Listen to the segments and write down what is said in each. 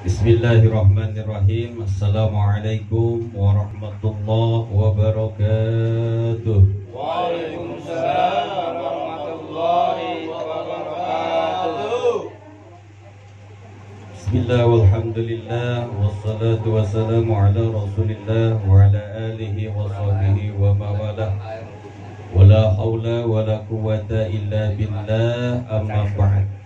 Bismillahirrahmanirrahim. Assalamualaikum warahmatullahi wabarakatuh. Waalaikumsalam warahmatullahi wabarakatuh. Bismillah walhamdulillah wassalatu wassalamu ala rasulillah wa ala alihi wa sahbihi wa mawalah. Wala hawla wala quwwata illa billah, amma ba'd.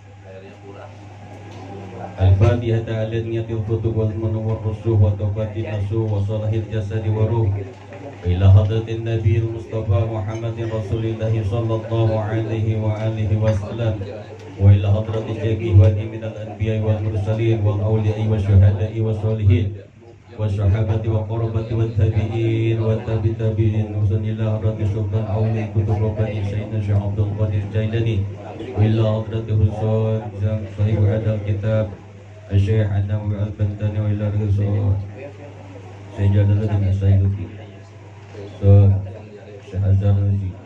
Al-Fatihah ta'ala niyatil kutub wal manawar rusuh wa tawqatin nasuh wa salahil jasadi wa ruh ila hadratin Nabi Mustafa Muhammadin Rasulillahi sallallahu alaihi wa alihi wa sallam wa ila hadratin jami'i minal anbiya'i wal mursalin wal awliya'i wa syuhada'i wa salihin wa sahabati wa qarabati wa tabi'in wa tabi'in wa sanillah hadratin sultan awli kutub rabbani sayyidina Syekh Abdul Qadir Jailani wa ila hadratin husul sahib adal kitab Syekh Anam Al-Bantani wa ila rasul Sayyidina Sayyidina So, Syekh Azhar Nazi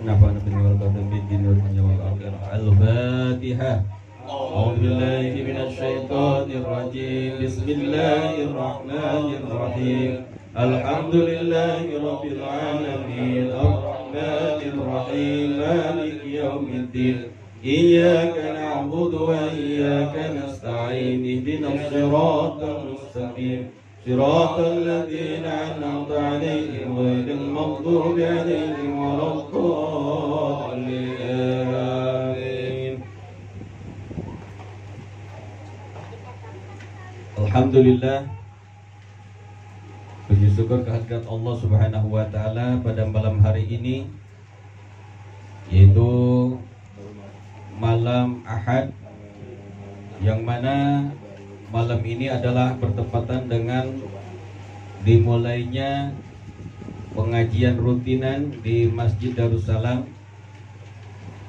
Nafa'na bin warakatuh bidin wa wal akhirah. Al-Fatihah. A'udzu billahi minasy syaithanir rajim. Bismillahirrahmanirrahim. Alhamdulillahi rabbil alamin. Ar-rahmanir rahim. Maliki yaumiddin. Iyyaka na'budu wa iyyaka nasta'in. Ihdinas siratal mustaqim. صراط الذين أنعمت عليهم غير المغضوب عليهم ولا الضالين. Alhamdulillah, puji syukur kehadirat Allah Subhanahu wa taala pada malam hari ini, yaitu malam Ahad, yang mana malam ini adalah bertepatan dengan dimulainya pengajian rutinan di Masjid Darussalam,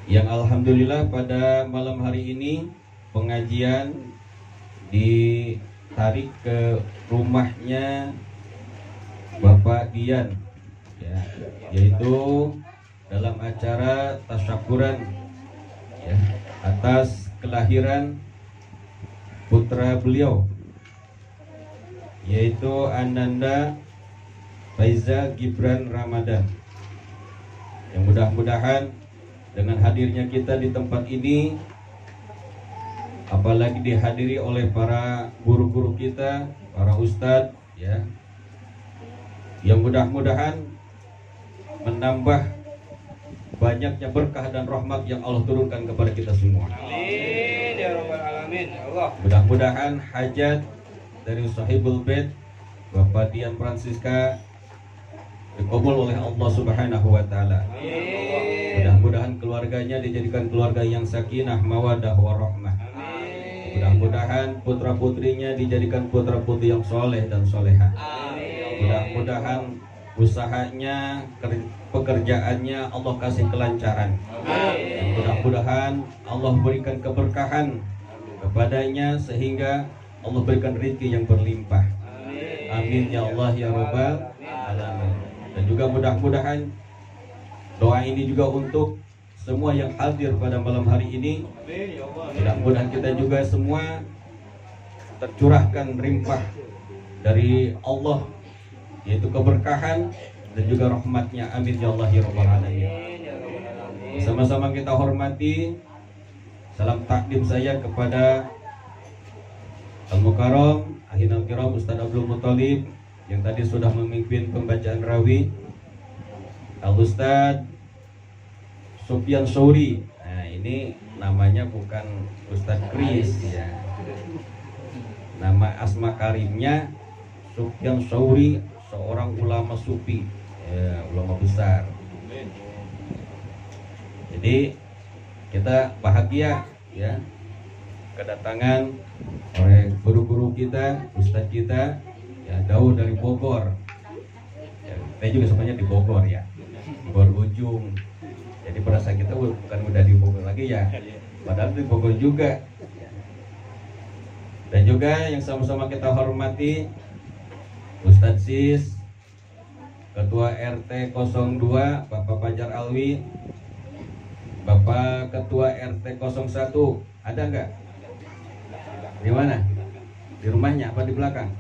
yang alhamdulillah pada malam hari ini pengajian ditarik ke rumahnya Bapak Dian, ya, yaitu dalam acara tasyakuran, ya, atas kelahiran putra beliau, yaitu Ananda Faiza Gibran Ramadan, yang mudah-mudahan dengan hadirnya kita di tempat ini, apalagi dihadiri oleh para guru-guru kita, para ustadz, ya, yang mudah-mudahan menambah banyaknya berkah dan rahmat yang Allah turunkan kepada kita semua. Amin ya rabbal alamin. Allah. Mudah-mudahan hajat dari Sahibul Bait Bapak Dian Francisca dikabul oleh Allah Subhanahu wa taala. Mudah-mudahan keluarganya dijadikan keluarga yang sakinah, mawadah, warahmah. Mudah-mudahan putra-putrinya dijadikan putra-putri yang soleh dan soleha. Mudah-mudahan usahanya, pekerjaannya Allah kasih kelancaran. Mudah-mudahan Allah berikan keberkahan kepadanya sehingga Allah berikan rezeki yang berlimpah. Amin ya Allah ya Rabbal alamin. Dan juga mudah-mudahan doa ini juga untuk semua yang hadir pada malam hari ini. Mudah-mudahan kita juga semua tercurahkan limpah dari Allah, yaitu keberkahan dan juga rahmatnya. Amin ya Allah ya Rabbal alamin. Sama-sama kita hormati salam takdim saya kepada Al-Mukarram Ahinal Kiram Ustaz Abdul Muthalib yang tadi sudah memimpin pembacaan rawi, Al-Ustaz Sufyan Sauri. Nah, ini namanya bukan Ustaz Kris, ya. Nama asma karimnya Sufyan Sauri, seorang ulama sufi, ya, ulama besar. Jadi kita bahagia, ya, kedatangan oleh guru-guru kita, ustadz kita, ya, jauh dari Bogor. Ya, saya juga sebenarnya di Bogor, ya, Bogor ujung. Jadi perasaan kita bukan udah di Bogor lagi, ya, padahal di Bogor juga. Dan juga yang sama-sama kita hormati Ustadz Sis, Ketua RT 02 Bapak Fajar Alwi, Bapak Ketua RT 01, ada nggak? Di mana? Di rumahnya apa di belakang?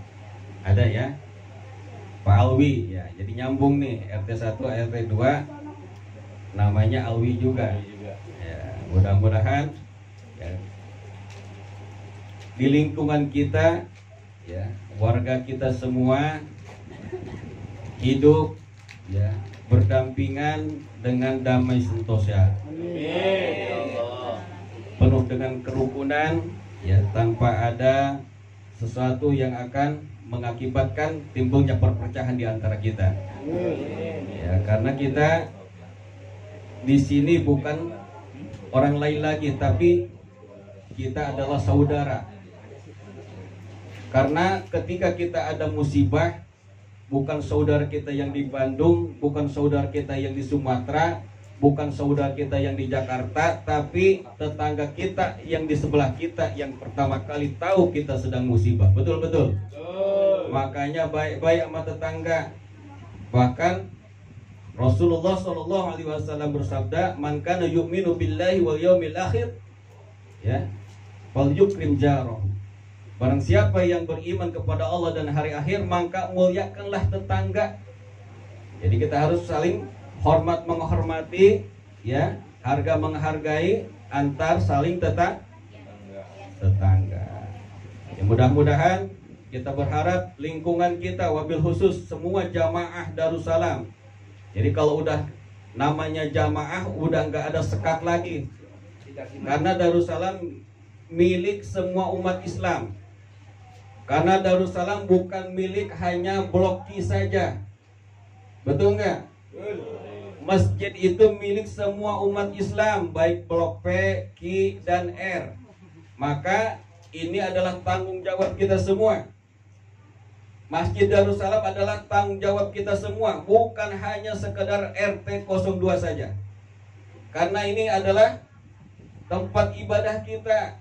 Ada ya? Pak Alwi ya. Jadi nyambung nih, RT 1, RT 2 namanya Alwi juga. Ya, mudah-mudahan ya, di lingkungan kita ya, warga kita semua hidup ya berdampingan dengan damai sentosa. Penuh dengan kerukunan ya, tanpa ada sesuatu yang akan mengakibatkan timbulnya perpecahan di antara kita. Ya, karena kita di sini bukan orang lain lagi, tapi kita adalah saudara. Karena ketika kita ada musibah, bukan saudara kita yang di Bandung, bukan saudara kita yang di Sumatera, bukan saudara kita yang di Jakarta, tapi tetangga kita yang di sebelah kita yang pertama kali tahu kita sedang musibah. Betul-betul. Makanya baik-baik sama tetangga. Bahkan Rasulullah SAW bersabda, "Man kana yu'minu billahi wal yawmil akhir, ya, falyukrim jarahu." Barang siapa yang beriman kepada Allah dan hari akhir, maka muliakanlah tetangga. Jadi kita harus saling hormat menghormati, ya, harga menghargai antar saling tetangga. Ya, mudah-mudahan kita berharap lingkungan kita, wabil khusus semua jamaah Darussalam. Jadi kalau udah namanya jamaah, udah nggak ada sekat lagi. Karena Darussalam milik semua umat Islam. Karena Darussalam bukan milik hanya Blok Q saja. Betul nggak? Masjid itu milik semua umat Islam, baik Blok P, Q, dan R. Maka ini adalah tanggung jawab kita semua. Masjid Darussalam adalah tanggung jawab kita semua, bukan hanya sekedar RT 02 saja. Karena ini adalah tempat ibadah kita.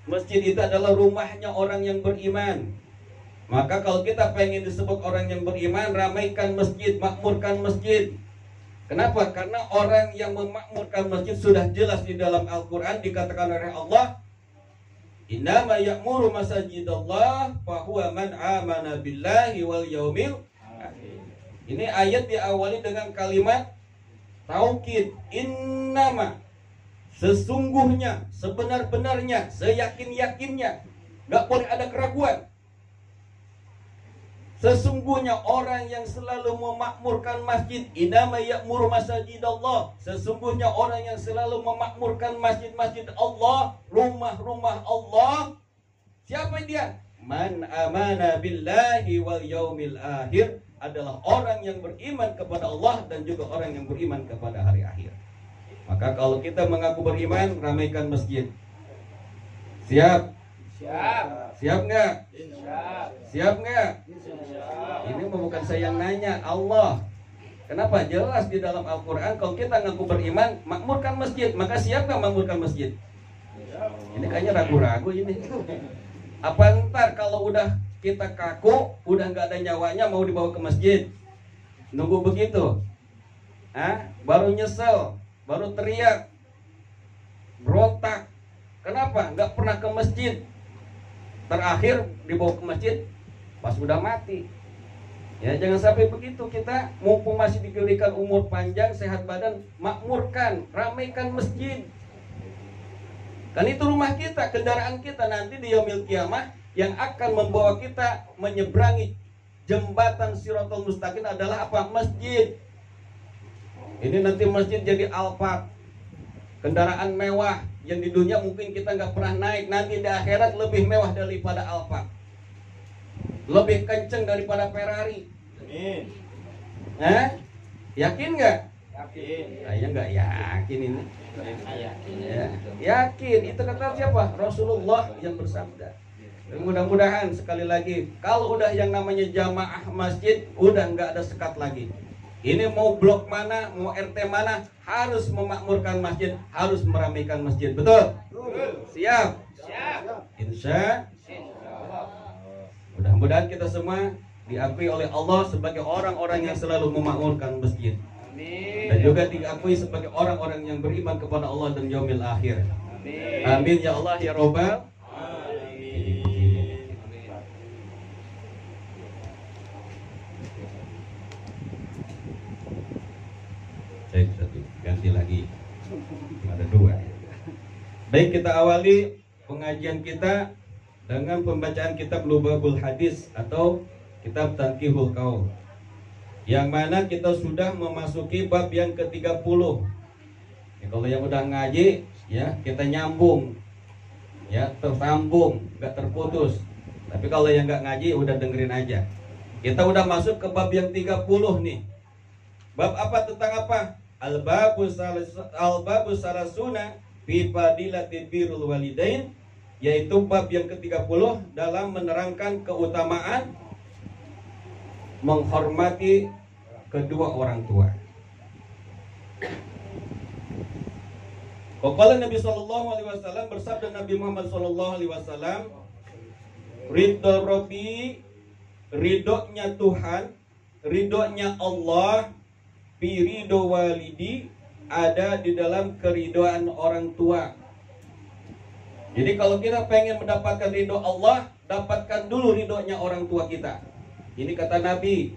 Masjid itu adalah rumahnya orang yang beriman. Maka kalau kita pengen disebut orang yang beriman, ramaikan masjid, makmurkan masjid. Kenapa? Karena orang yang memakmurkan masjid sudah jelas di dalam Al-Quran dikatakan oleh Allah, "Innama ya'muru masajidallah fahuwa man amana billahi wal yaumil akhir." Ini ayat diawali dengan kalimat taukid. Innama, sesungguhnya, sebenar-benarnya, seyakin-yakinnya, gak boleh ada keraguan. Sesungguhnya orang yang selalu memakmurkan masjid, innama ya'muru masajidallah, sesungguhnya orang yang selalu memakmurkan masjid-masjid Allah, rumah-rumah Allah, siapa dia? Man amana billahi wal yaumil akhir, adalah orang yang beriman kepada Allah dan juga orang yang beriman kepada hari akhir. Maka kalau kita mengaku beriman, ramaikan masjid. Siap? Siap. Siap nggak? Siap. Siap nggak? Ini bukan saya yang nanya, Allah. Kenapa? Jelas di dalam Al-Quran, kalau kita ngaku beriman, makmurkan masjid. Maka siap nggak makmurkan masjid? Ini kayaknya ragu-ragu ini. Apa ntar kalau udah kita kaku, udah nggak ada nyawanya, mau dibawa ke masjid? Nunggu begitu? Baru nyesel, baru teriak, berontak. Kenapa? Nggak pernah ke masjid. Terakhir dibawa ke masjid pas udah mati. Ya, jangan sampai begitu. Kita mumpung masih diberikan umur panjang, sehat badan, makmurkan, ramaikan masjid. Kan itu rumah kita, kendaraan kita nanti di yaumil qiyamah yang akan membawa kita menyeberangi jembatan Shiratal Mustaqim adalah apa? Masjid. Ini nanti masjid jadi Alphard, kendaraan mewah yang di dunia mungkin kita nggak pernah naik, nanti di akhirat lebih mewah daripada Alphard, lebih kenceng daripada Ferrari. Amin. Yakin nggak? Yakin. Saya nggak yakin ini. Yakin. Ya, yakin. Itu kata siapa? Rasulullah yang bersabda. Dan mudah-mudahan sekali lagi, kalau udah yang namanya jamaah masjid, udah nggak ada sekat lagi. Ini mau blok mana, mau RT mana, harus memakmurkan masjid, harus meramaikan masjid. Betul? Siap? Siap. Insya mudah-mudahan kita semua diakui oleh Allah sebagai orang-orang yang selalu memakmurkan masjid. Amin. Dan juga diakui sebagai orang-orang yang beriman kepada Allah dan yaumil akhir. Amin. Amin ya Allah ya Rabbal. Amin. Baik, kita awali pengajian kita dengan pembacaan kitab Lubabul Hadis atau kitab Tanqihul Qaul, yang mana kita sudah memasuki bab yang ke-30. Ya, kalau yang udah ngaji ya kita nyambung, ya tersambung, nggak terputus. Tapi kalau yang nggak ngaji udah dengerin aja. Kita udah masuk ke bab yang 30 nih. Bab apa, tentang apa? Al-babu salasuna fi fadilati birrul walidain, yaitu bab yang ke-30 dalam menerangkan keutamaan menghormati kedua orang tua. Qala Nabi sallallahu alaihi wasallam, bersabda Nabi Muhammad sallallahu alaihi wasallam, ridho Rabbi, ridhonya Tuhan, ridhonya Allah, fi ridho walidi, ada di dalam keridhaan orang tua. Jadi kalau kita pengen mendapatkan ridho Allah, dapatkan dulu ridhonya orang tua kita. Ini kata Nabi.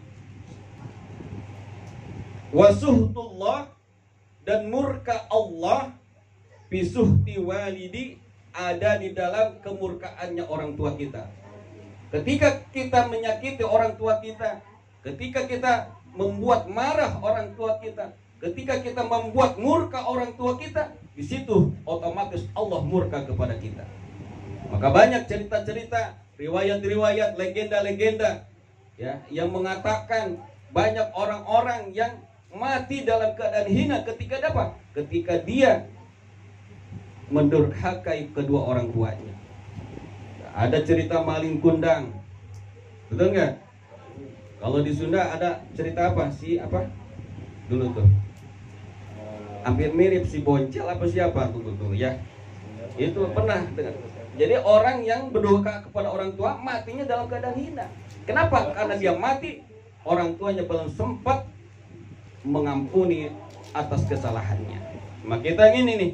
Wasuhtullah, dan murka Allah, bisuhti walidi, ada di dalam kemurkaannya orang tua kita. Ketika kita menyakiti orang tua kita, ketika kita membuat marah orang tua kita, ketika kita membuat murka orang tua kita, di situ otomatis Allah murka kepada kita. Maka banyak cerita-cerita, riwayat-riwayat, legenda-legenda ya, yang mengatakan banyak orang-orang yang mati dalam keadaan hina ketika dapat, ketika dia mendurhakai kedua orang tuanya. Ada cerita maling kundang, betul nggak? Kalau di Sunda ada cerita apa sih, apa dulu tuh? Hampir mirip si Boncel apa siapa tuh ya. Itu pernah dengar. Jadi orang yang berdurhaka kepada orang tua matinya dalam keadaan hina. Kenapa? Karena dia mati, orang tuanya belum sempat mengampuni atas kesalahannya. Maka kita ini nih,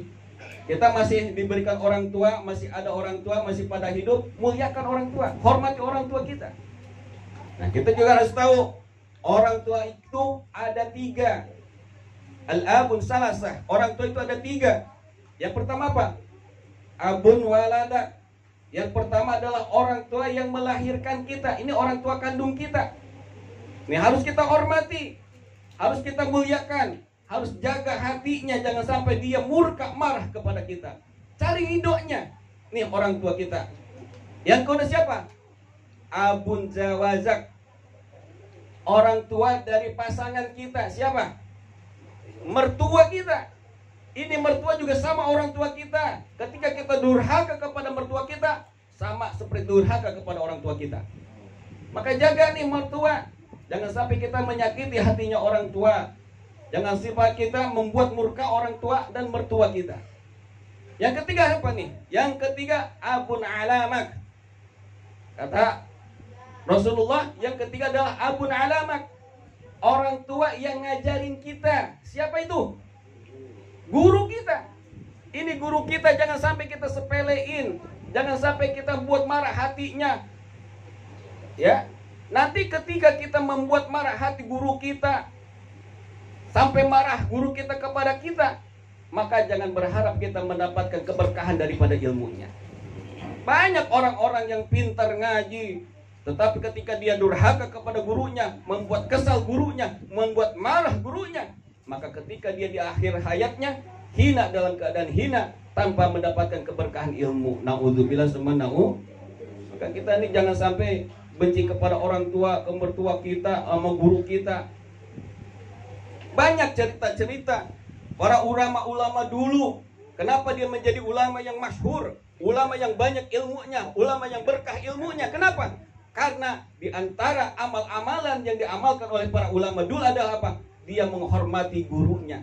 kita masih diberikan orang tua, masih ada orang tua, masih pada hidup, muliakan orang tua, hormati orang tua kita. Nah, kita juga harus tahu orang tua itu ada 3. Al-abun salasah. Orang tua itu ada 3. Yang pertama apa? Abun walada. Yang pertama adalah orang tua yang melahirkan kita. Ini orang tua kandung kita. Ini harus kita hormati, harus kita muliakan, harus jaga hatinya, jangan sampai dia murka marah kepada kita. Cari ridhonya. Nih orang tua kita. Yang kedua siapa? Abun zawazak. Orang tua dari pasangan kita. Siapa? Mertua kita. Ini mertua juga sama orang tua kita. Ketika kita durhaka kepada mertua kita, sama seperti durhaka kepada orang tua kita. Maka jaga nih mertua. Jangan sampai kita menyakiti hatinya orang tua. Jangan sampai kita membuat murka orang tua dan mertua kita. Yang ketiga apa nih? Yang ketiga abun alamak. Kata Rasulullah, yang ketiga adalah abun alamak. Orang tua yang ngajarin kita. Siapa itu? Guru kita. Ini guru kita, jangan sampai kita sepelein. Jangan sampai kita buat marah hatinya. Ya. Nanti ketika kita membuat marah hati guru kita, sampai marah guru kita kepada kita, maka jangan berharap kita mendapatkan keberkahan daripada ilmunya. Banyak orang-orang yang pintar ngaji, tetapi ketika dia durhaka kepada gurunya, membuat kesal gurunya, membuat marah gurunya, maka ketika dia di akhir hayatnya hina, dalam keadaan hina, tanpa mendapatkan keberkahan ilmu. Na'udzubillah summa na'u. Maka kita ini jangan sampai benci kepada orang tua, ke mertua kita, sama guru kita. Banyak cerita-cerita para ulama-ulama dulu. Kenapa dia menjadi ulama yang masyhur, ulama yang banyak ilmunya, ulama yang berkah ilmunya? Kenapa? Karena di antara amal-amalan yang diamalkan oleh para ulama dulu adalah apa? Dia menghormati gurunya.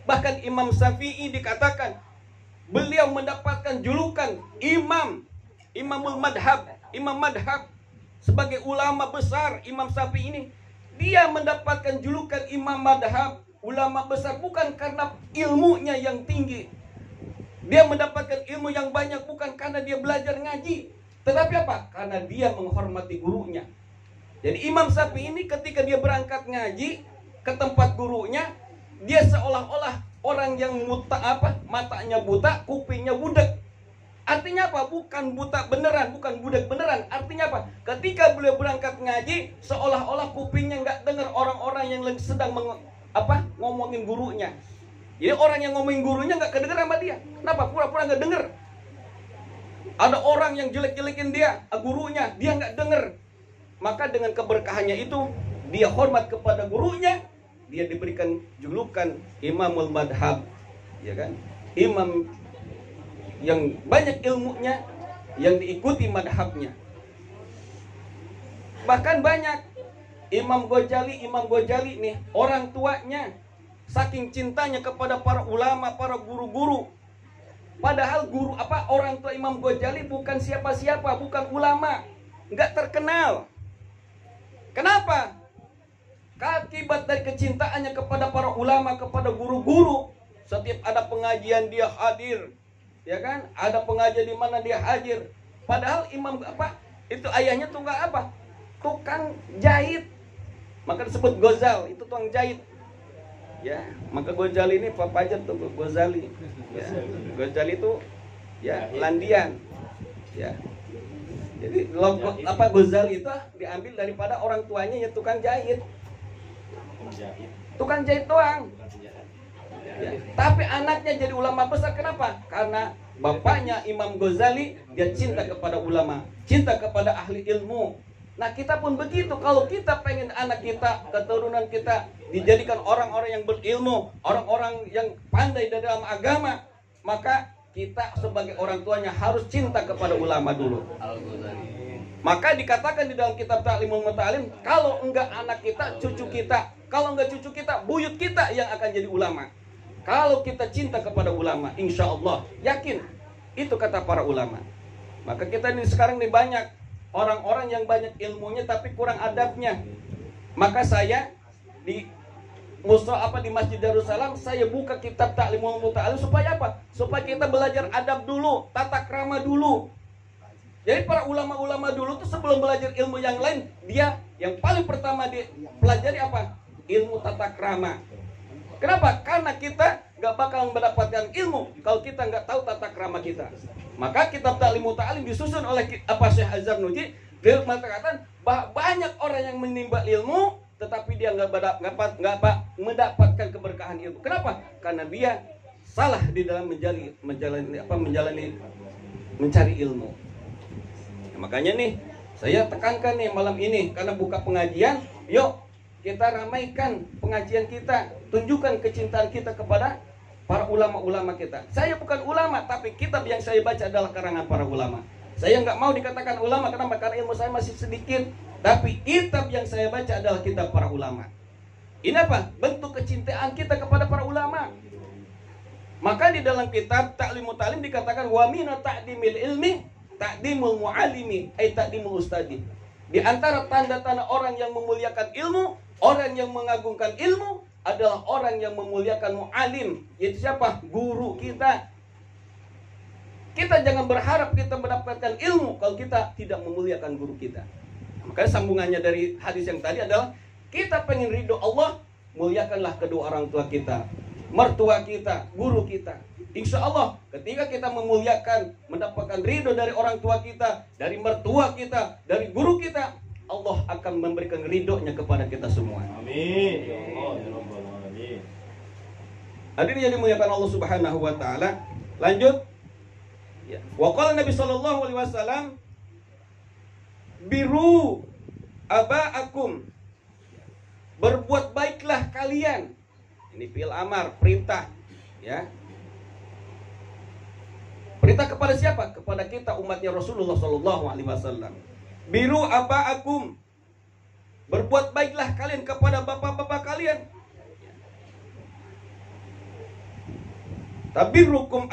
Bahkan Imam Syafi'i dikatakan beliau mendapatkan julukan Imamul Madhab, Imam Madhab. Sebagai ulama besar, Imam Syafi'i ini, dia mendapatkan julukan Imam Madhab, ulama besar, bukan karena ilmunya yang tinggi. Dia mendapatkan ilmu yang banyak bukan karena dia belajar ngaji, tetapi apa? Karena dia menghormati gurunya. Jadi Imam Syafi'i ini ketika dia berangkat ngaji ke tempat gurunya, dia seolah-olah orang yang matanya buta, kupingnya budak. Artinya apa? Bukan buta beneran, bukan budak beneran. Artinya apa? Ketika beliau berangkat ngaji, seolah-olah kupingnya nggak dengar orang-orang yang sedang ngomongin gurunya. Jadi orang yang ngomongin gurunya nggak kedengeran sama dia. Kenapa? Pura-pura nggak denger. Ada orang yang jelek-jelekin dia, gurunya, dia nggak denger. Maka dengan keberkahannya itu, dia hormat kepada gurunya, dia diberikan julukan Imamul Madhab, ya kan? Imam yang banyak ilmunya, yang diikuti madhabnya. Bahkan banyak Imam Ghazali nih, orang tuanya saking cintanya kepada para ulama, para guru-guru. Padahal orang tua Imam Ghazali bukan siapa-siapa, bukan ulama, nggak terkenal. Kenapa? Akibat dari kecintaannya kepada para ulama, kepada guru-guru. Setiap ada pengajian dia hadir, ya kan? Ada pengajian di mana dia hadir. Padahal itu ayahnya tukang jahit. Maka disebut Ghazal, itu tukang jahit. Ya, maka Ghazali ini papanya tuh Ghazali. Ya, Ghazali itu ya landian. Ya. Jadi logo Ghazali itu diambil daripada orang tuanya ya tukang jahit. Tukang jahit doang. Ya. Tapi anaknya jadi ulama besar, kenapa? Karena bapaknya Imam Ghazali dia cinta kepada ulama, cinta kepada ahli ilmu. Nah kita pun begitu, kalau kita pengen anak kita, keturunan kita dijadikan orang-orang yang berilmu, orang-orang yang pandai dalam agama, maka kita sebagai orang tuanya harus cinta kepada ulama dulu. Maka dikatakan di dalam kitab Ta'limul Muta'alim, kalau enggak anak kita, cucu kita, kalau enggak cucu kita, buyut kita yang akan jadi ulama. Kalau kita cinta kepada ulama, insya Allah, yakin, itu kata para ulama. Maka kita ini sekarang nih banyak orang-orang yang banyak ilmunya tapi kurang adabnya. Maka saya di Masjid Darussalam saya buka kitab Ta'limul Muta'alim supaya apa? Supaya kita belajar adab dulu, tata krama dulu. Jadi para ulama-ulama dulu tuh sebelum belajar ilmu yang lain, dia yang paling pertama dia pelajari apa? Ilmu tata krama. Kenapa? Karena kita gak bakal mendapatkan ilmu kalau kita nggak tahu tata krama kita. Maka kitab Ta'limul Muta'alim disusun oleh Syekh Az-Zarnuji. Dia mengatakan bahwa banyak orang yang menimba ilmu tetapi dia nggak mendapatkan keberkahan ilmu. Kenapa? Karena dia salah di dalam mencari ilmu. Nah, makanya nih saya tekankan nih malam ini karena buka pengajian, yuk kita ramaikan pengajian kita, tunjukkan kecintaan kita kepada para ulama-ulama kita. Saya bukan ulama, tapi kitab yang saya baca adalah karangan para ulama. Saya nggak mau dikatakan ulama, kenapa? Karena ilmu saya masih sedikit. Tapi kitab yang saya baca adalah kitab para ulama. Ini apa? Bentuk kecintaan kita kepada para ulama. Maka di dalam kitab Ta'limul Muta'alim dikatakan wa min ta'dimil ilmi ta'dimul mu'allimi ay ta'dimul ustadi. Di antara tanda-tanda orang yang memuliakan ilmu, orang yang mengagungkan ilmu adalah orang yang memuliakan mu'alim, yaitu siapa? Guru kita. Kita jangan berharap kita mendapatkan ilmu kalau kita tidak memuliakan guru kita. Makanya sambungannya dari hadis yang tadi adalah kita pengen ridho Allah, muliakanlah kedua orang tua kita, mertua kita, guru kita. Insya Allah ketika kita memuliakan, mendapatkan ridho dari orang tua kita, dari mertua kita, dari guru kita, Allah akan memberikan ridhonya kepada kita semua. Amin. Ya Allah, ya Rabbal Alamin. Hadirin yang dimuliakan Allah Subhanahu wa taala. Lanjut. Ya. Wa qala Nabi sallallahu alaihi wasallam biru aba'akum. Berbuat baiklah kalian. Ini fi'il amar, perintah, ya. Perintah kepada siapa? Kepada kita umatnya Rasulullah sallallahu alaihi wasallam. Biru aba'akum. Berbuat baiklah kalian kepada bapak-bapak kalian. Tabirrukum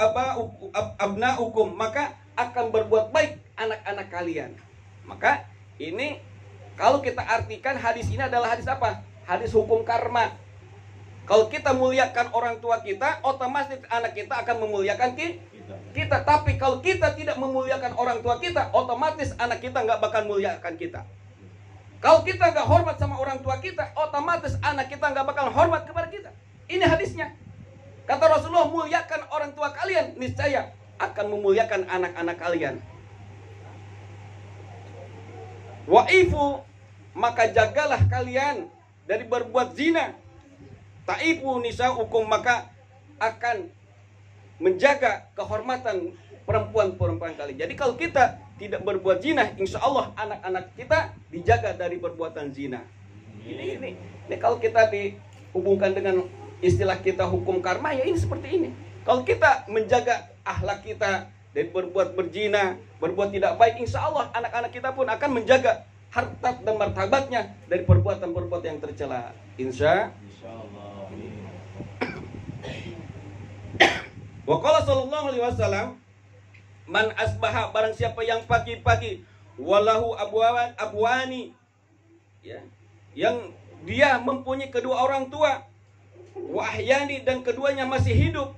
abna'ukum, maka akan berbuat baik anak-anak kalian. Maka ini kalau kita artikan hadis ini adalah hadis apa? Hadis hukum karma. Kalau kita muliakan orang tua kita, otomatis anak kita akan memuliakan kita. Tapi kalau kita tidak memuliakan orang tua kita, otomatis anak kita nggak bakal muliakan kita. Kalau kita nggak hormat sama orang tua kita, otomatis anak kita nggak bakal hormat kepada kita. Ini hadisnya. Kata Rasulullah, muliakan orang tua kalian, niscaya akan memuliakan anak-anak kalian. Wa'ifu, maka jagalah kalian dari berbuat zina. Ta'ifu nisa'ukum, maka akan menjaga kehormatan perempuan-perempuan kalian. Jadi kalau kita tidak berbuat zina, insya Allah anak-anak kita dijaga dari perbuatan zina. Ini kalau kita dihubungkan dengan istilah kita hukum karma, ya ini seperti ini. Kalau kita menjaga akhlak kita dari berbuat berzina, berbuat tidak baik, insya Allah anak-anak kita pun akan menjaga harkat dan martabatnya dari perbuatan-perbuatan yang tercela. Insya Allah. Wa qala sallallahu alaihi wasallam, man asbaha, barang siapa yang pagi-pagi, walahu abwani, ya, yang dia mempunyai kedua orang tua, wa ahyani, dan keduanya masih hidup,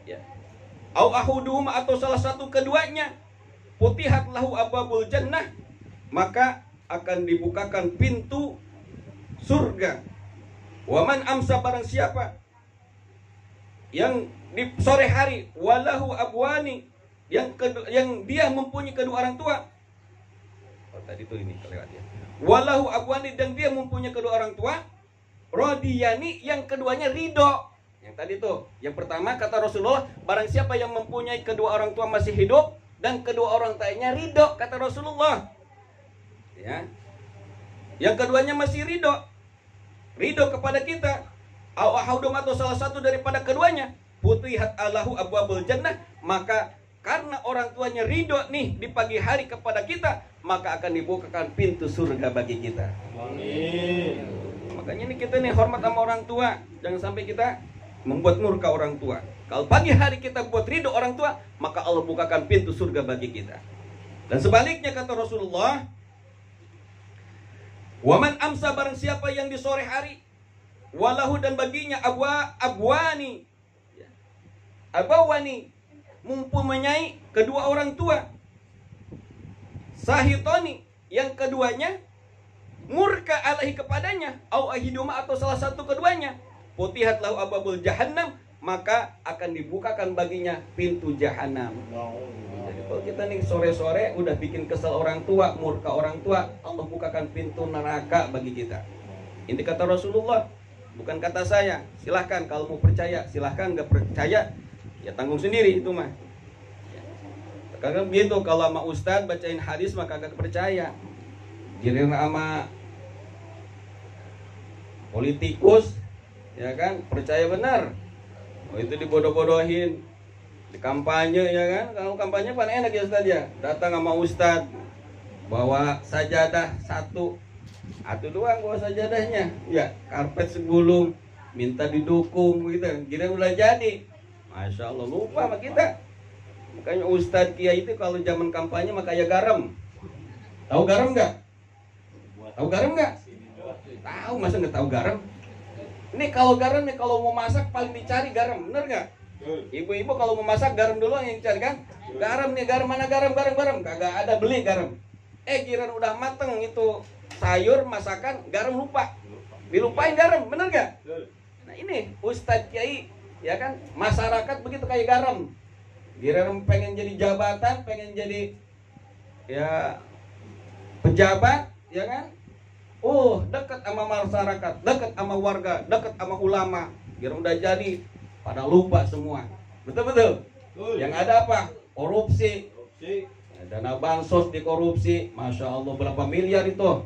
ya, au ahuduhum, atau salah satu keduanya, putihat lahu abwabul jannah, maka akan dibukakan pintu surga. Wa man amsa, barang siapa yang di sore hari, walahu abwani, yang dia mempunyai kedua orang tua. Oh, tadi itu ini kelewat ya. Walahu abwani, dan dia mempunyai kedua orang tua. Rodiyani, yang keduanya ridho. Yang tadi tuh, yang pertama kata Rasulullah, barang siapa yang mempunyai kedua orang tua masih hidup dan kedua orang tuanya ridho, kata Rasulullah. Ya. Yang keduanya masih ridho kepada kita. Au atau salah satu daripada keduanya, putihat Allahu abwabul jannah, maka karena orang tuanya ridho nih di pagi hari kepada kita, maka akan dibukakan pintu surga bagi kita. Amin. Makanya ini kita nih hormat sama orang tua, jangan sampai kita membuat murka orang tua. Kalau pagi hari kita buat ridho orang tua, maka Allah bukakan pintu surga bagi kita. Dan sebaliknya kata Rasulullah, waman amsa, barang siapa yang di sore hari, walahu, dan baginya abwani, mempunyai kedua orang tua, sahitoni, yang keduanya murka alaihi kepadanya, au ahiduma, atau salah satu keduanya, putihat lahu abwabul jahannam, maka akan dibukakan baginya pintu jahanam. Jadi kalau kita nih sore-sore udah bikin kesal orang tua, murka orang tua, Allah bukakan pintu neraka bagi kita. Ini kata Rasulullah, bukan kata saya. Silahkan kalau mau percaya, silahkan, nggak percaya ya tanggung sendiri itu mah. Kagak begitu, kalau sama ustadz bacain hadis maka kagak percaya. Giliran sama politikus, ya kan, percaya benar. Oh, itu dibodoh-bodohin, di kampanye, ya kan. Kalau kampanye paling enak ya ustadz ya, datang sama ustadz bawa sajadah satu doang, bawa sajadahnya, ya, karpet segulung, minta didukung gitu. Giliran udah jadi, masya Allah, lupa sama kita. Makanya ustadz kiai itu kalau zaman kampanye mah kayak garam. Tahu garam nggak? Tahu garam nggak? Tahu, masa nggak tahu garam? Ini kalau garam nih, kalau mau masak paling dicari garam, bener nggak? Ibu-ibu kalau mau masak garam dulu yang dicari kan? Garam nih, garam mana, garam. Kagak ada, beli garam. Giliran udah mateng itu sayur masakan, garam lupa. Dilupain garam, bener nggak? Nah ini ustadz kiai, ya kan, masyarakat begitu kayak garam. Giliran pengen jadi jabatan, pengen jadi ya pejabat, ya kan? Dekat sama masyarakat, dekat sama warga, dekat sama ulama. Giliran udah jadi, pada lupa semua. Betul. Yang ada apa? Korupsi. Dana bansos dikorupsi, masya Allah berapa miliar itu.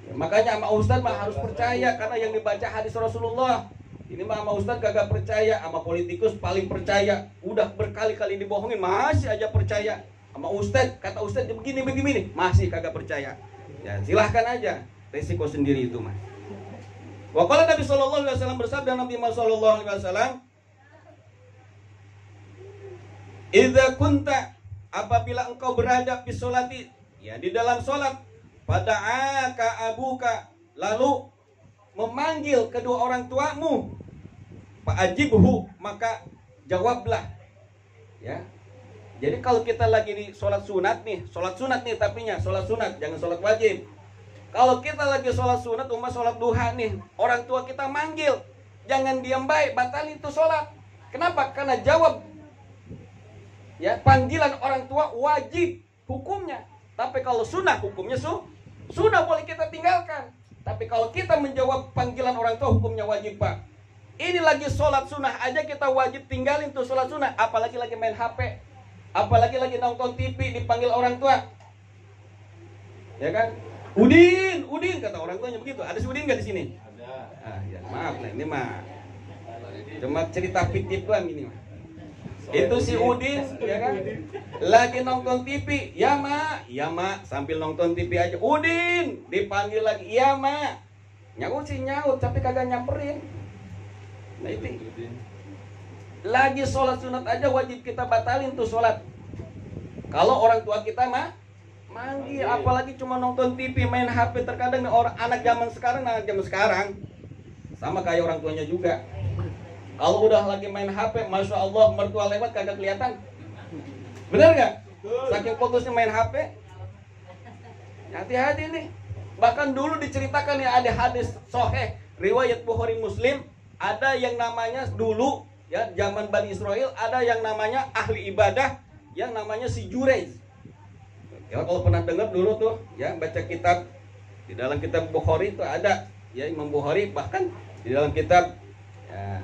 Ya, makanya sama ustadz mah harus percaya, karena yang dibaca hadis Rasulullah. Ini mah sama ustadz kagak percaya, sama politikus paling percaya. Udah berkali-kali dibohongin masih aja percaya. Sama ustadz, kata ustadz begini, masih kagak percaya. Ya silahkan aja, resiko sendiri itu mah. Waqala Nabi sallallahu alaihi wasallam, bersabda Nabi sallallahu alaihi wasallam, idza kunta, apabila engkau berada di sholati, ya di dalam sholat, pada'aka abuka, lalu memanggil kedua orang tuamu, fa'ajibhu, maka jawablah. Ya. Jadi kalau kita lagi di sholat sunat nih tapinya sholat sunat, jangan sholat wajib. Kalau kita lagi sholat sunat, sholat duha nih, orang tua kita manggil, jangan diam baik, batal itu sholat. Kenapa? Karena jawab ya panggilan orang tua wajib hukumnya. Tapi kalau sunnah hukumnya sunnah boleh kita tinggalkan. Tapi kalau kita menjawab panggilan orang tua hukumnya wajib, Pak. Ini lagi sholat sunnah aja kita wajib tinggalin tuh sholat sunnah. Apalagi lagi main HP, apalagi lagi nonton TV dipanggil orang tua. Ya kan? Udin, Udin kata orang tuanya begitu. Ada si Udin nggak di sini? Ada. Ah, ya, maaf lah ini mah cuma cerita fiktif doang ini mah. Itu si Udin ya kan lagi nonton TV, ya mak sambil nonton TV aja Udin dipanggil lagi, ya mak nyaut sih nyaut tapi kagak nyamperin. Nah itu lagi sholat sunat aja wajib kita batalin tuh sholat kalau orang tua kita mah manggil. Apalagi cuma nonton TV main HP. Terkadang orang anak zaman sekarang sama kayak orang tuanya juga. Kalau udah lagi main HP, Masya Allah, mertua lewat kagak kelihatan. Bener gak? Saking fokusnya main HP. Hati-hati nih. Bahkan dulu diceritakan ya ada hadis sahih riwayat Bukhari Muslim. Ada yang namanya dulu ya zaman Bani Israel ada yang namanya ahli ibadah yang namanya si Jurej. Ya kalau pernah dengar dulu tuh ya baca kitab di dalam kitab Bukhari itu ada ya Imam Bukhari, bahkan di dalam kitab ya,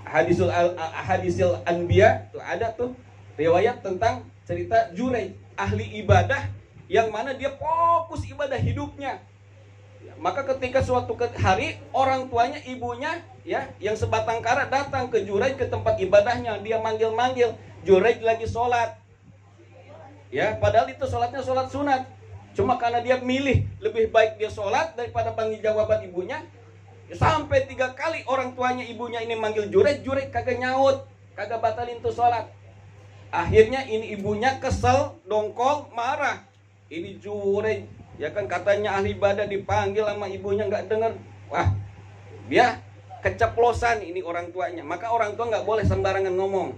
Hadisul Anbiya tuh ada tuh riwayat tentang cerita Jurej, ahli ibadah yang mana dia fokus ibadah hidupnya. Ya, maka ketika suatu hari orang tuanya, ibunya ya yang sebatang kara datang ke Jurej ke tempat ibadahnya, dia manggil-manggil, Jurej lagi sholat. Ya, padahal itu sholatnya sholat sunat. Cuma karena dia milih lebih baik dia sholat daripada panggil jawaban ibunya. Sampai 3 kali orang tuanya ibunya ini manggil Jurej kagak nyaut, kagak batalin tuh sholat. Akhirnya ini ibunya kesel, dongkol, marah. Ini Jurej, ya kan katanya ahli ibadah dipanggil sama ibunya nggak dengar. Wah, dia keceplosan ini orang tuanya. Maka orang tua nggak boleh sembarangan ngomong.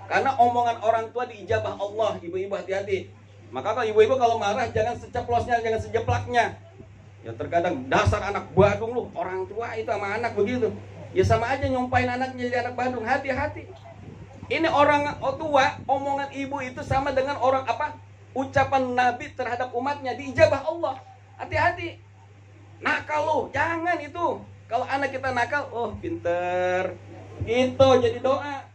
Karena omongan orang tua diijabah Allah, ibu-ibu hati-hati. Maka kalau ibu-ibu kalau marah jangan seceplos,nya, jangan sejeplaknya. Ya terkadang dasar anak Badung lu, orang tua itu sama anak begitu. Ya sama aja nyumpahin anaknya jadi anak Badung, hati-hati. Ini orang tua, omongan ibu itu sama dengan orang apa? Ucapan Nabi terhadap umatnya diijabah Allah. Hati-hati. Nakal lu, jangan itu. Kalau anak kita nakal, oh pinter. Gitu jadi doa.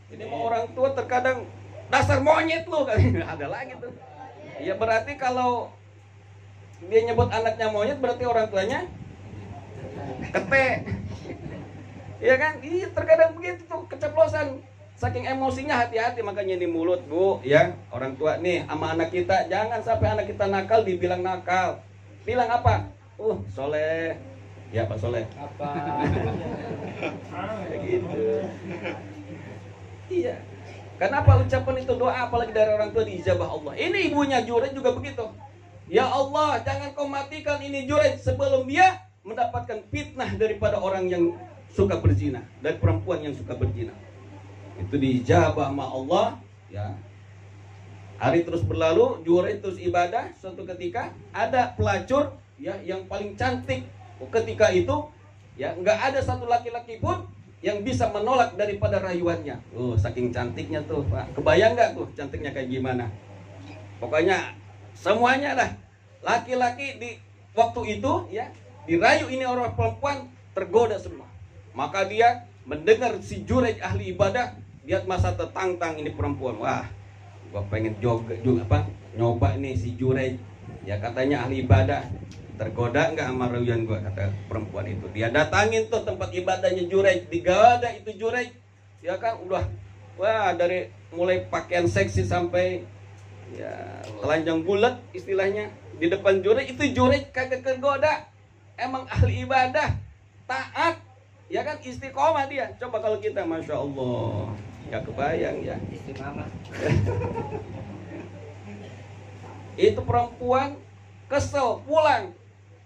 Jadi mau orang tua terkadang dasar monyet lu kan. Ada lagi tuh. Ya berarti kalau dia nyebut anaknya monyet berarti orang tuanya kete. Iya kan? Iya terkadang begitu tuh keceplosan. Saking emosinya hati-hati makanya di mulut, Bu, ya. Orang tua nih sama anak kita jangan sampai anak kita nakal dibilang nakal. Bilang apa? Soleh. Ya Pak Soleh. Apa? Kayak gitu. Iya. Kenapa ucapan itu doa apalagi dari orang tua diijabah Allah. Ini ibunya Jurej juga begitu. Ya Allah, jangan kau matikan ini Jurej sebelum dia mendapatkan fitnah daripada orang yang suka berzina, dari perempuan yang suka berzina. Itu dijabah sama Allah, ya. Hari terus berlalu, Jurej terus ibadah. Suatu ketika ada pelacur, ya, yang paling cantik. Ketika itu, ya, nggak ada satu laki-laki pun yang bisa menolak daripada rayuannya. Saking cantiknya tuh, Pak. Kebayang nggak tuh cantiknya kayak gimana? Pokoknya semuanya lah laki-laki di waktu itu ya dirayu ini orang perempuan tergoda semua. Maka dia mendengar si Jurej ahli ibadah, lihat masa tertantang ini perempuan. Wah, gua pengen juga apa nyoba nih si Jurej. Ya katanya ahli ibadah. Tergoda nggak sama rayuan gua, kata perempuan itu. Dia datangin tuh tempat ibadahnya Jurej, digoda itu Jurej. Ya kan udah wah dari mulai pakaian seksi sampai ya telanjang bulat istilahnya di depan Jurej. Itu Jurej kagak kegoda, emang ahli ibadah taat ya kan, istiqomah dia. Coba kalau kita Masya Allah ya kebayang ya Istiqamah. Itu perempuan kesel pulang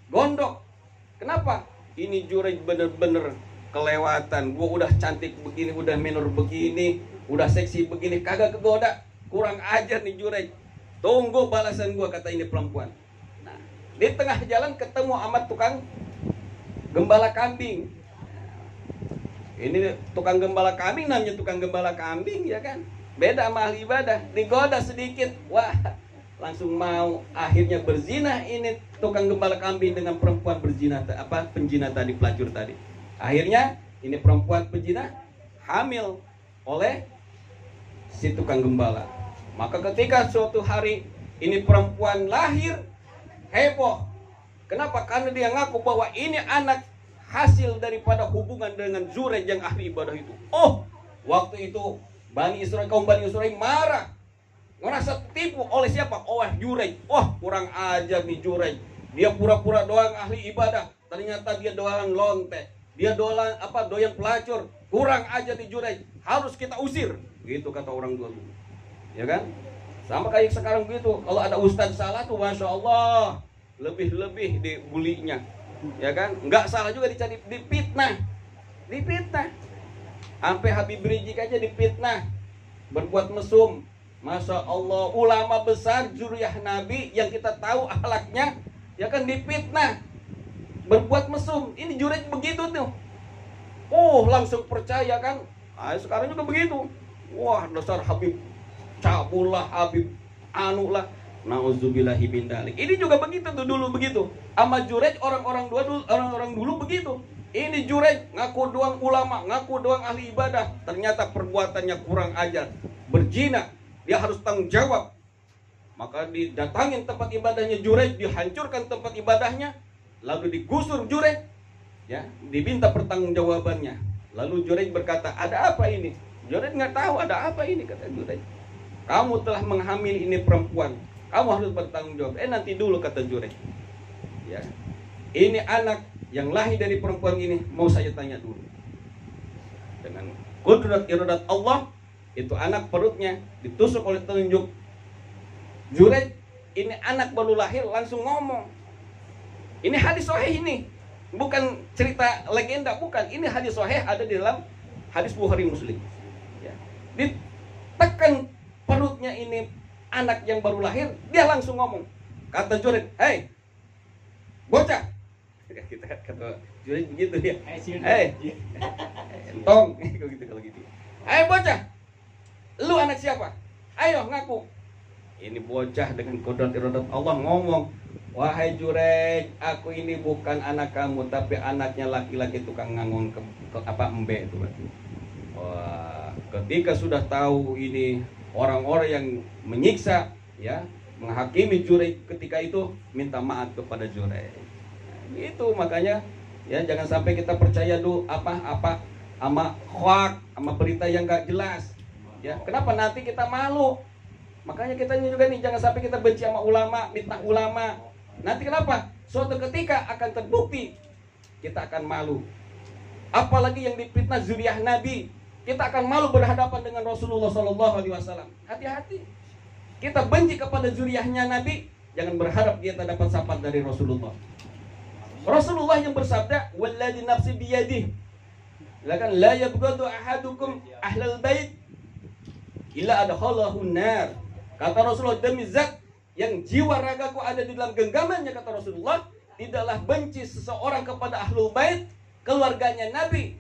gondok. Kenapa? Ini Jurej bener-bener kelewatan. Gua udah cantik begini, udah menor begini, udah seksi begini, kagak kegoda. Kurang ajar nih Jurej. Tunggu balasan gua, kata ini perempuan. Nah, di tengah jalan ketemu sama tukang gembala kambing. Ini tukang gembala kambing, namanya tukang gembala kambing, ya kan? Beda sama ahli ibadah. Digoda sedikit, wah, langsung mau. Akhirnya berzina ini tukang gembala kambing dengan perempuan berzina, penjina tadi, pelacur tadi. Akhirnya ini perempuan penjina hamil oleh si tukang gembala. Maka ketika suatu hari ini perempuan lahir, heboh. Kenapa? Karena dia ngaku bahwa ini anak hasil daripada hubungan dengan Jurej yang ahli ibadah itu. Oh, waktu itu kaum Bani Israel marah, ngerasa tipu oleh siapa? Oleh Jurej. Wah, kurang ajar nih Jurej. Dia pura-pura doang ahli ibadah, ternyata dia doang lonte. Dia doyan pelacur. Kurang ajar nih Jurej. Harus kita usir. Gitu kata orang dulu. Ya kan? Sama kayak sekarang begitu. Kalau ada ustadz salah tuh, masya Allah, lebih-lebih dibulinya. Ya kan? Nggak salah juga dipitnah. Sampai Habib Rizik aja dipitnah, berbuat mesum. Masya Allah, ulama besar zuriyah Nabi yang kita tahu akhlaknya, ya kan, dipitnah, berbuat mesum. Ini Jurej begitu tuh. Oh, langsung percaya kan? Sekarang juga begitu. Wah, dasar Habib cabullah, Habib anulah. Nauzubillahi min dzalik. Ini juga begitu tuh, dulu begitu. Sama Jurej orang-orang dulu begitu. Ini Jurej ngaku doang ulama, ngaku doang ahli ibadah, ternyata perbuatannya kurang ajar, berzina. Dia harus tanggung jawab. Maka didatangin tempat ibadahnya Jurej, dihancurkan tempat ibadahnya, lalu digusur Jurej, ya, diminta pertanggungjawabannya. Lalu Jurej berkata, ada apa ini? Jurej nggak tahu ada apa ini, kata Jurej. Kamu telah menghamili ini perempuan, kamu harus bertanggung jawab. Nanti dulu, kata Jurej. Ya, ini anak yang lahir dari perempuan ini, mau saya tanya dulu. Dengan kudrat iradat Allah, itu anak perutnya ditusuk oleh telunjuk. Jurej, ini anak baru lahir langsung ngomong. Ini hadis sahih ini, bukan cerita legenda, bukan. Ini hadis sahih, ada di dalam hadis Bukhari Muslim. Ya. Ditekan perutnya ini anak yang baru lahir, dia langsung ngomong. Kata Jurej, hei, bocah. Kita kata Jurej begitu dia. Hei, entong, gitu kalau gitu. Hei bocah, lu anak siapa? Ayo ngaku. Ini bocah dengan kodrat iradat Allah ngomong, wahai Jurej, aku ini bukan anak kamu, tapi anaknya laki-laki tukang ngangon ke embe itu. Wah, ketika sudah tahu ini orang-orang yang menyiksa, ya, menghakimi Jurej ketika itu, minta maaf kepada Jurej. Itu makanya, ya, jangan sampai kita percaya dulu apa-apa sama hoak, sama berita yang gak jelas. Ya, kenapa? Nanti kita malu. Makanya kita juga nih, jangan sampai kita benci sama ulama, fitnah ulama. Nanti kenapa? Suatu ketika akan terbukti kita akan malu. Apalagi yang difitnah zuriyah Nabi, kita akan malu berhadapan dengan Rasulullah SAW. Hati-hati. Kita benci kepada zuriyahnya Nabi, jangan berharap dia dapat syafaat dari Rasulullah. Rasulullah yang bersabda, "Walladzi nafsi biyadihi, la yabghadu ahadukum ahlal bait illa adkhalahu an-nar." Kata Rasulullah, demi zat yang jiwa ragaku ada di dalam genggamannya, kata Rasulullah, tidaklah benci seseorang kepada ahlul bait, keluarganya Nabi,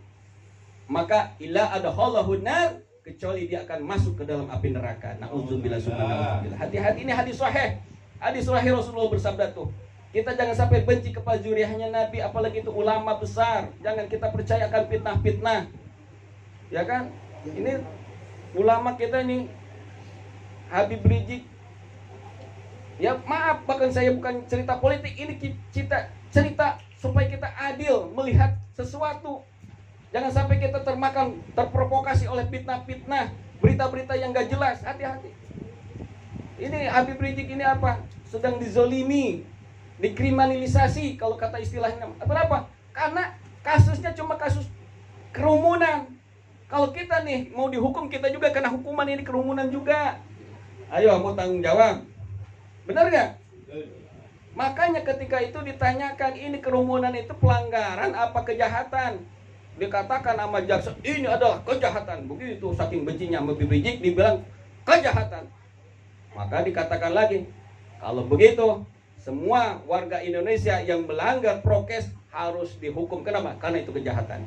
maka illa adkhalahu an-nar, kecuali dia akan masuk ke dalam api neraka. Nauzubillah subhanallah. Hati-hati, ini hadis sahih. Hadis sahih Rasulullah bersabda tuh. Kita jangan sampai benci kepada zuriyahnya Nabi, apalagi itu ulama besar. Jangan kita percayakan fitnah-fitnah. Ya kan? Ini ulama kita nih, Habib Rizik. Ya maaf, bahkan saya bukan cerita politik, ini kita cerita supaya kita adil melihat sesuatu. Jangan sampai kita terprovokasi oleh fitnah-fitnah, berita-berita yang gak jelas. Hati-hati. Ini Habib Rizik ini apa? Sedang dizolimi, dikriminalisasi kalau kata istilahnya. Kenapa? Karena kasusnya cuma kasus kerumunan. Kalau kita nih mau dihukum, kita juga kena hukuman ini kerumunan juga. Ayo, mau tanggung jawab. Benar gak? Makanya ketika itu ditanyakan, ini kerumunan itu pelanggaran apa kejahatan? Dikatakan sama jaksa, ini adalah kejahatan. Begitu saking bencinya sama Habib Rizik, dibilang kejahatan. Maka dikatakan lagi, kalau begitu semua warga Indonesia yang melanggar prokes harus dihukum. Kenapa? Karena itu kejahatan.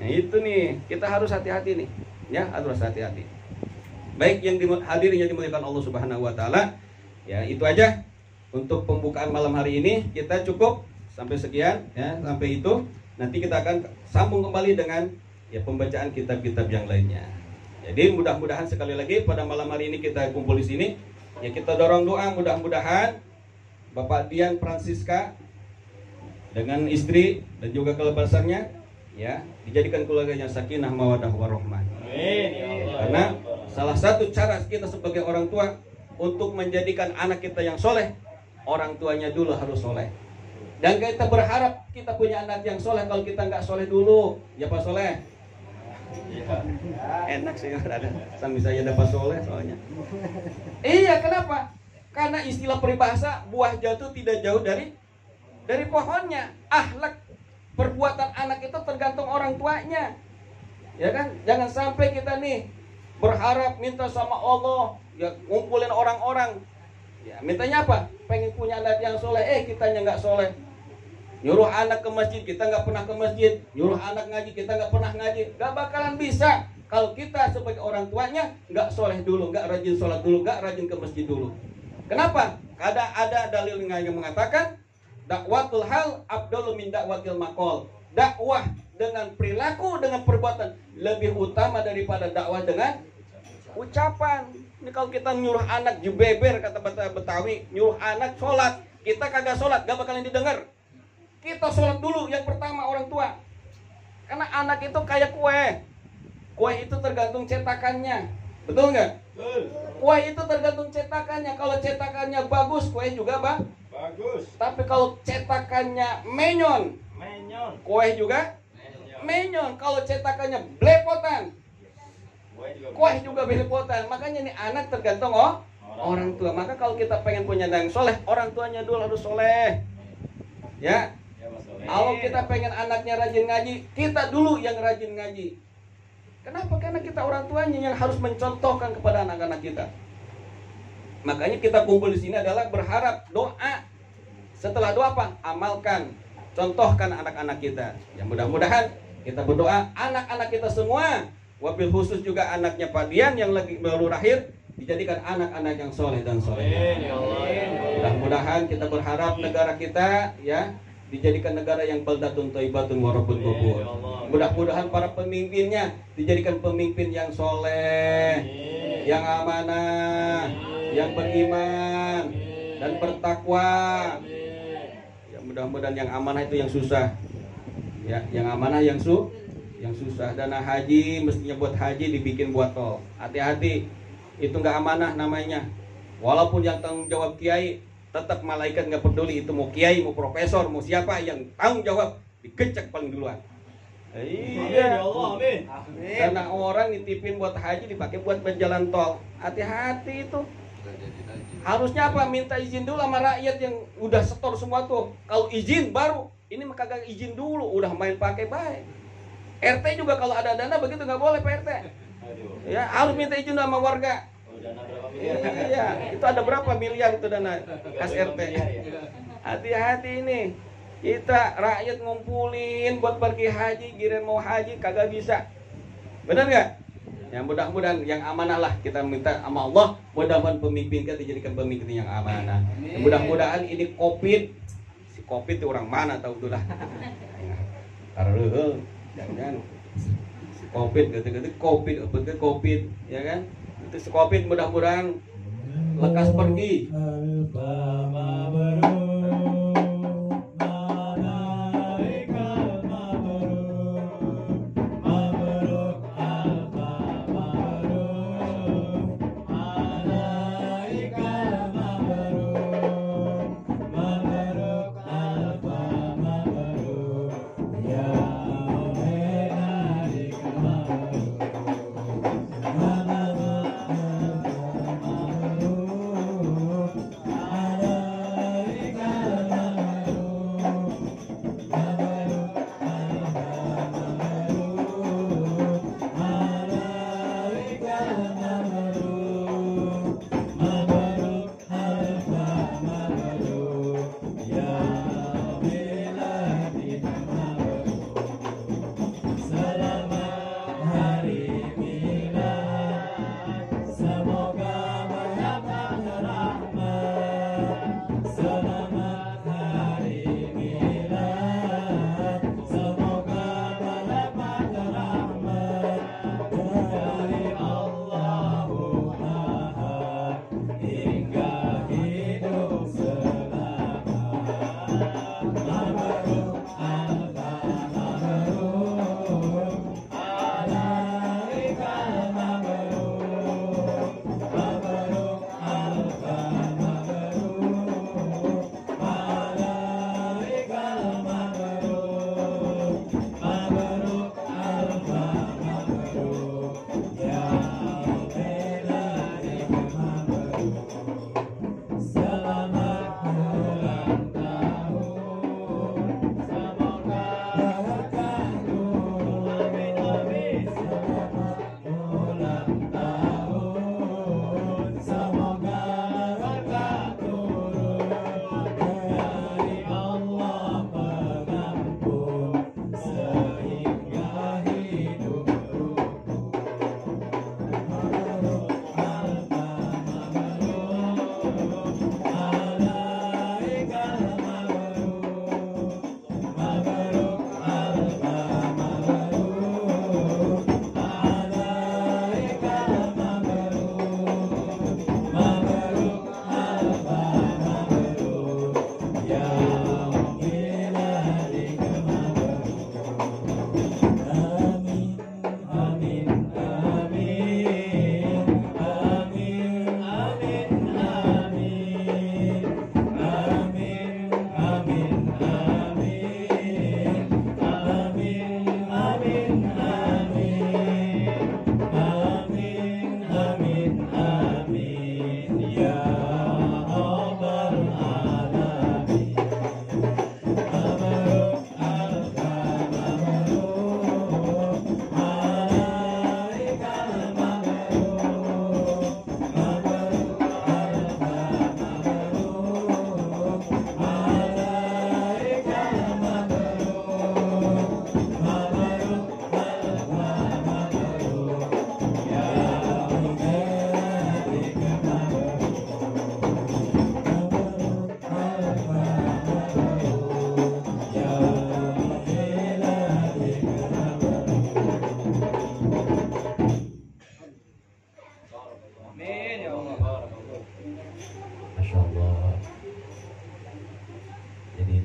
Nah, itu nih, kita harus hati-hati nih. Ya, harus hati-hati. Baik yang hadirin yang dimuliakan Allah Subhanahu wa taala, ya itu aja untuk pembukaan malam hari ini. Kita cukup sampai sekian ya, sampai itu. Nanti kita akan sambung kembali dengan ya pembacaan kitab-kitab yang lainnya. Jadi mudah-mudahan sekali lagi pada malam hari ini kita kumpul di sini. Ya kita dorong doa mudah-mudahan Bapak Dian Francisca dengan istri dan juga keluarganya ya dijadikan keluarga yang sakinah mawaddah warahmah. Amin. Ya Allah. Karena salah satu cara kita sebagai orang tua untuk menjadikan anak kita yang soleh, orang tuanya dulu harus soleh. Dan kita berharap kita punya anak yang soleh. Kalau kita nggak soleh dulu, ya Pak Soleh. Ya. Enak sih ada sambil saya dapat soleh soalnya. Iya, kenapa? Karena istilah peribahasa buah jatuh tidak jauh dari pohonnya. Akhlak perbuatan anak itu tergantung orang tuanya. Ya kan? Jangan sampai kita nih berharap minta sama Allah, ya ngumpulin orang-orang. Ya, mintanya apa? Pengen punya anak yang soleh, kitanya nggak soleh. Nyuruh anak ke masjid, kita nggak pernah ke masjid. Nyuruh anak ngaji, kita nggak pernah ngaji. Nggak bakalan bisa kalau kita sebagai orang tuanya nggak soleh dulu, nggak rajin sholat dulu, nggak rajin ke masjid dulu. Kenapa? Kadang ada dalil yang mengatakan dakwatul hal afdalu min dakwatil maqal. Dakwah dengan perilaku, dengan perbuatan lebih utama daripada dakwah dengan ucapan. Ini kalau kita nyuruh anak jebeber, kata Betawi, nyuruh anak sholat, kita kagak sholat, gak bakalan didengar. Kita sholat dulu yang pertama orang tua. Karena anak itu kayak kue. Kue itu tergantung cetakannya. Betul nggak? Betul. Kue itu tergantung cetakannya. Kalau cetakannya bagus, kue juga Bagus. tapi kalau cetakannya menyon, kue juga menyon. Kalau cetakannya belepotan, kue juga belepotan. Makanya nih anak tergantung orang tua. Maka kalau kita pengen punya anak yang soleh, orang tuanya dulu harus soleh. Ya. Kalau kita pengen anaknya rajin ngaji, kita dulu yang rajin ngaji. Kenapa? Karena kita orang tuanya yang harus mencontohkan kepada anak-anak kita. Makanya kita kumpul di sini adalah berharap doa. Setelah doa apa? Amalkan, contohkan anak-anak kita. Yang mudah-mudahan kita berdoa anak-anak kita semua, wabil khusus juga anaknya Pak Dian yang lagi baru lahir, dijadikan anak-anak yang soleh dan soleh. Mudah-mudahan kita berharap negara kita ya dijadikan negara yang baldatun thayyibatun wa rabbun ghafur. Mudah-mudahan para pemimpinnya dijadikan pemimpin yang soleh, yang amanah, yang beriman dan bertakwa. Ya, mudah-mudahan yang amanah itu yang susah. Ya, yang amanah yang susah. Dana haji mestinya buat haji dibikin buat tol. Hati-hati. Itu nggak amanah namanya. Walaupun yang tanggung jawab kiai, tetap malaikat nggak peduli itu mau kiai, mau profesor, mau siapa yang tanggung jawab dikecek paling duluan. Iya. Allah, amin. Karena orang nitipin buat haji dipakai buat berjalan tol. Hati-hati itu. Harusnya apa? Minta izin dulu sama rakyat yang udah setor semua tuh. Kalau izin baru, ini kagak izin dulu, udah main pakai baik. RT juga kalau ada dana begitu nggak boleh Pak RT. Ya harus minta izin sama warga. Iya, itu ada berapa miliar itu dana kas RT. Hati-hati ini. Kita rakyat ngumpulin buat pergi haji, giliran mau haji kagak bisa. Benar nggak? Ya mudah-mudahan yang amanah lah kita minta sama Allah. Mudah-mudahan pemimpin kita dijadikan pemimpin yang amanah. Ya, mudah-mudahan ini COVID. Si COVID itu orang mana tahu tuh lah. Taruh, jangan. Si COVID, kata-kata COVID, ya kan? Itu si COVID mudah-mudahan lekas pergi.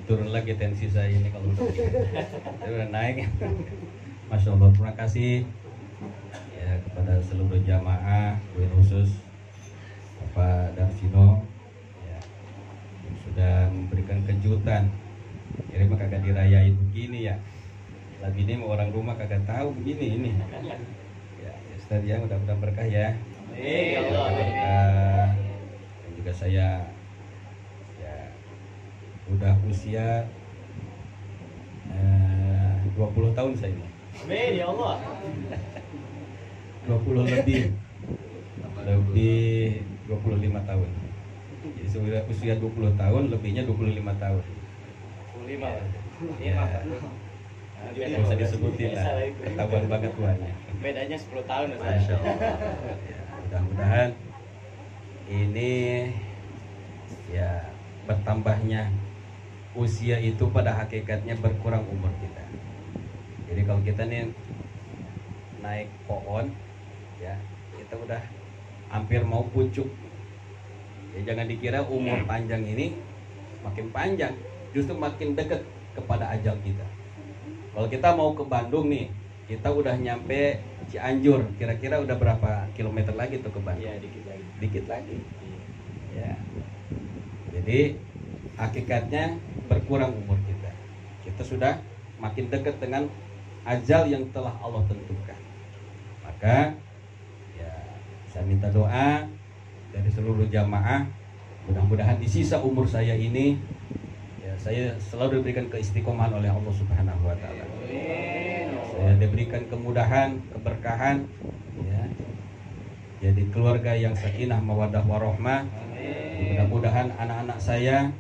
turun lagi tensi saya ini kalau udah saya udah naik. Masya Allah, terima kasih ya kepada seluruh jamaah, khusus Bapak Darsino ya, yang sudah memberikan kejutan. Ini mah kagak dirayain begini ya. Lagi ini mau orang rumah kagak tahu begini ini. Ya, Ustaz ya, mudah-mudahan berkah ya. Amin. Ya Allah. Berkah. Dan juga saya ya udah usia 20 tahun saya ini. Amin ya Allah. 20 lebih 25 tahun. Jadi sudah usia 20 tahun, lebihnya 25 tahun. 25. Ya. Nggak usah disebutin lah, ketahuan banget tuanya. Bedanya 10 tahun Ustaz. Masya Allah. Ya, mudah-mudahan ini ya bertambahnya usia itu pada hakikatnya berkurang umur kita. Jadi kalau kita nih naik pohon ya, kita udah hampir mau pucuk. Ya, jangan dikira umur panjang ini makin panjang, justru makin dekat kepada ajal kita. Kalau kita mau ke Bandung nih, kita udah nyampe Cianjur, kira-kira udah berapa kilometer lagi tuh ke Bandung? Iya, dikit lagi. Dikit lagi. Ya. Jadi hakikatnya berkurang umur kita. Kita sudah makin dekat dengan ajal yang telah Allah tentukan. Maka ya saya minta doa dari seluruh jamaah, mudah-mudahan di sisa umur saya ini ya saya selalu diberikan keistiqomahan oleh Allah Subhanahu wa taala. Saya diberikan kemudahan, keberkahan ya. Jadi keluarga yang sakinah mawaddah warahmah. Mudah-mudahan anak-anak saya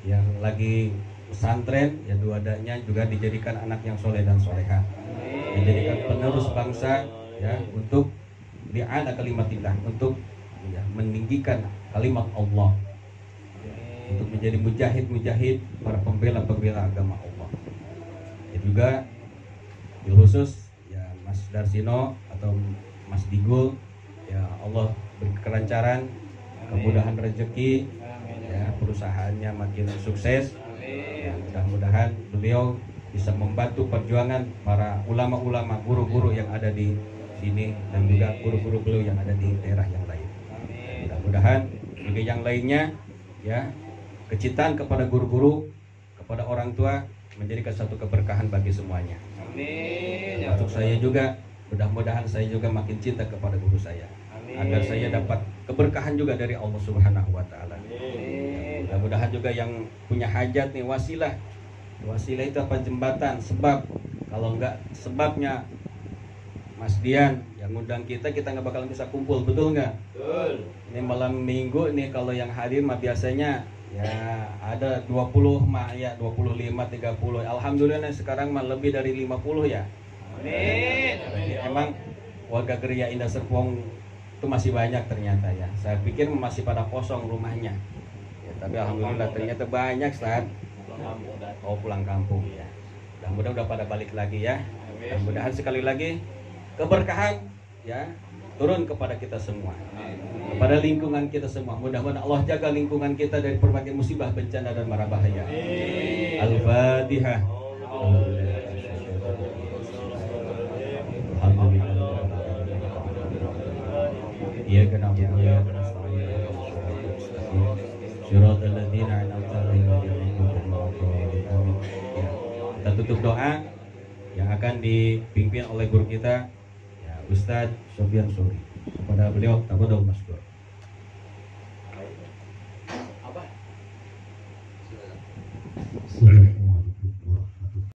yang lagi pesantren ya dua-duanya juga dijadikan anak yang soleh dan soleha, dijadikan penerus bangsa ya untuk bi'ala kalimatillah, untuk ya, meninggikan kalimat Allah, untuk menjadi mujahid-mujahid, para pembela-pembela agama Allah. Ya juga khusus ya Mas Darsino atau Mas Digul ya Allah beri kelancaran, kemudahan rezeki ya, perusahaannya makin sukses ya, mudah-mudahan beliau bisa membantu perjuangan para ulama-ulama, guru-guru yang ada di sini dan juga guru-guru beliau yang ada di daerah yang lain. Mudah-mudahan juga yang lainnya ya, kecintaan kepada guru-guru, kepada orang tua menjadikan satu keberkahan bagi semuanya. Termasuk saya juga, mudah-mudahan saya juga makin cinta kepada guru saya, agar saya dapat keberkahan juga dari Allah Subhanahu wa taala. Mudah-mudahan juga yang punya hajat nih, wasilah. Wasilah itu apa? Jembatan, sebab. Kalau enggak sebabnya Mas Dian yang ngundang kita nggak bakalan bisa kumpul, betul nggak? Betul. Ini malam minggu nih kalau yang hadir mah biasanya ya ada 20 mah ya 25 30. Alhamdulillah sekarang mah lebih dari 50 ya. Amin. Jadi emang warga Geria Indah Serpong itu masih banyak ternyata ya. Saya pikir masih pada kosong rumahnya. Ya, tapi alhamdulillah ternyata banyak saat pulang kampung ya. Mudah-mudahan udah pada balik lagi ya. Mudah-mudahan sekali lagi keberkahan ya turun kepada kita semua, kepada lingkungan kita semua. Mudah-mudahan Allah jaga lingkungan kita dari berbagai musibah, bencana dan mara bahaya. Al-Fatihah. Iya kena ya. Syiratal ladzina an'amta 'alaihim. Kita tutup doa yang akan dipimpin oleh guru kita ya Ustadz Sofyan Suri. Kepada beliau tafadhol maskur.